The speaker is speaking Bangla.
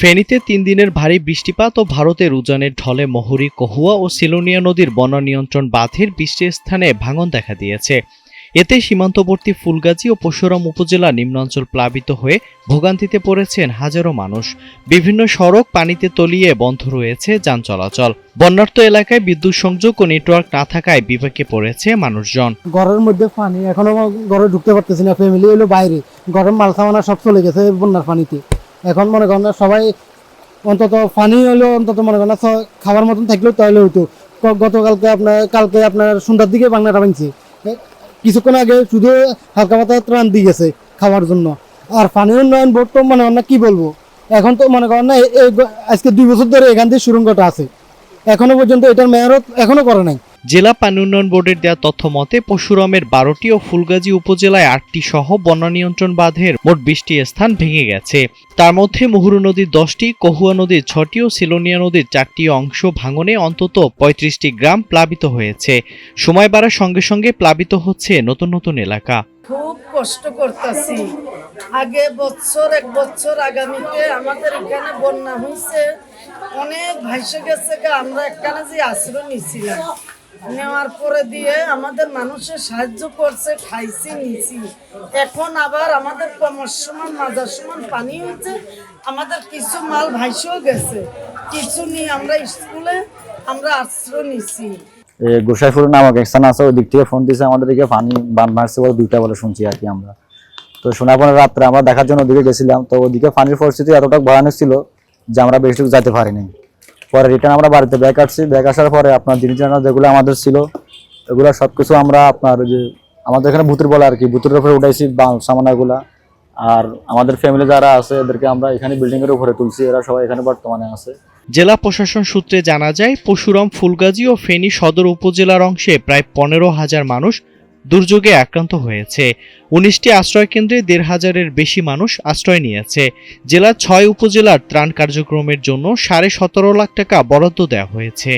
ফেনীতে ৩ দিনের ভারী বৃষ্টিপাত ও ভারতের উজানের ঢলে মহুরী, কহুয়া ও সিলোনিয়া নদীর বন্যা নিয়ন্ত্রণ বাঁধের ২০টি স্থানে ভাঙন দেখা দিয়েছে। এতে সীমান্তবর্তী ফুলগাজী ও পরশুরাম উপজেলা নিম্নাঞ্চল প্লাবিত হয়ে ভোগান্তিতে পড়েছেন হাজারো মানুষ। বিভিন্ন সড়ক পানিতে তলিয়ে বন্ধ রয়েছে যান চলাচল। বন্যার্ত এলাকায় বিদ্যুৎ সংযোগ ও নেটওয়ার্ক না থাকায় বিপাকে পড়েছে মানুষজন। ঘরের মধ্যে পানি, এখনো ঘরে ঢুকতে পারতেছি না। ফ্যামিলি হলো বাইরে, ঘরের মাল সামানা সব চলে গেছে বন্যার পানিতে। এখন মনে করেন সবাই অন্তত পানি হলো অন্তত মনে করেন খাওয়ার মতন থাকলেও তাহলে হইতো। কালকে আপনার সন্ধ্যার দিকে বাংলাটা ভাঙছে, কিছুক্ষণ আগে শুধু হালকা পাতা ত্রাণ দিয়ে গেছে খাওয়ার জন্য। আর পানি উন্নয়ন বোর্ড তো মনে হয় না কি বলবো, এখন তো মনে করেন না আজকে 2 বছর ধরে এখান থেকে সুড়ঙ্গটা আছে, এখনো পর্যন্ত এটার মেরামত এখনো করে নাই। জেলা পানি উন্নয়ন বোর্ডের দেওয়া তথ্য মতে পরশুরামের 12টি ও ফুলগাজী উপজেলায় 8টি সহ বন্যা নিয়ন্ত্রণ বাঁধের মোট 20টি স্থান ভেঙে গেছে। তার মধ্যে মহুরী নদীর 10টি, কহুয়া নদীর 6টি ও সিলোনিয়া নদীর 4টি অংশ ভাঙনে অন্তত 35টি গ্রাম প্লাবিত হয়েছে। সময় বাড়ার সঙ্গে সঙ্গে প্লাবিত হচ্ছে নতুন নতুন এলাকা। খুব কষ্ট করতেছি। আগে এক বছর আগামীতে আমাদের এখানে বন্যা হয়েছে, অনেক ভাইসে গেছে। আমরা এখানে যে আশ্রয় নিয়েছিলাম, নেওয়ার পরে দিয়ে আমাদের মানুষের সাহায্য করছে, খাইছি নিছি। এখন আবার আমাদের কমর সমান মাজার সমান পানি হয়েছে, আমাদের কিছু মাল ভাইসেও গেছে, কিছু নিয়ে আমরা স্কুলে আশ্রয় নিছি। গোসাইপুর নামক এক স্থান আছে, ওই দিক থেকে ফোন দিয়েছে আমাদেরকে, পানি বান মারছে বলে 2টা বলে শুনছি আর কি। আমরা তো শোনার পরে রাত্রে আমরা দেখার জন্য ওদিকে গেছিলাম, তো ওদিকে পানির পরিস্থিতি এতটা ভয়ানক ছিল যে আমরা বেশি যেতে পারিনি। পরে রিটার্ন আমরা বাড়িতে ব্যাগ আসছি, ব্যাগ আসার পরে আপনার জিনিস যেগুলো আমাদের ছিল এগুলো সবকিছু আমরা আপনার যে আমাদের এখানে ভূতের বলে আর কি, ভূতের উপরে উঠাইছি সামানাগুলা। আর আমাদের ফ্যামিলি যারা আছে এদেরকে আমরা এখানে বিল্ডিং এর উপরে তুলছি, এরা সবাই এখানে বর্তমানে আছে। জেলা প্রশাসন সূত্রে জানা যায়, পরশুরাম, ফুলগাজী ও ফেনী সদর উপজেলার অংশে প্রায় 15,000 মানুষ দুর্যোগে আক্রান্ত হয়েছে। 19টি আশ্রয় কেন্দ্রে 1,500-এর বেশি মানুষ আশ্রয় নিয়েছে। জেলার 6 উপজেলার ত্রাণ কার্যক্রমের জন্য 17.5 লাখ টাকা বরাদ্দ দেওয়া হয়েছে।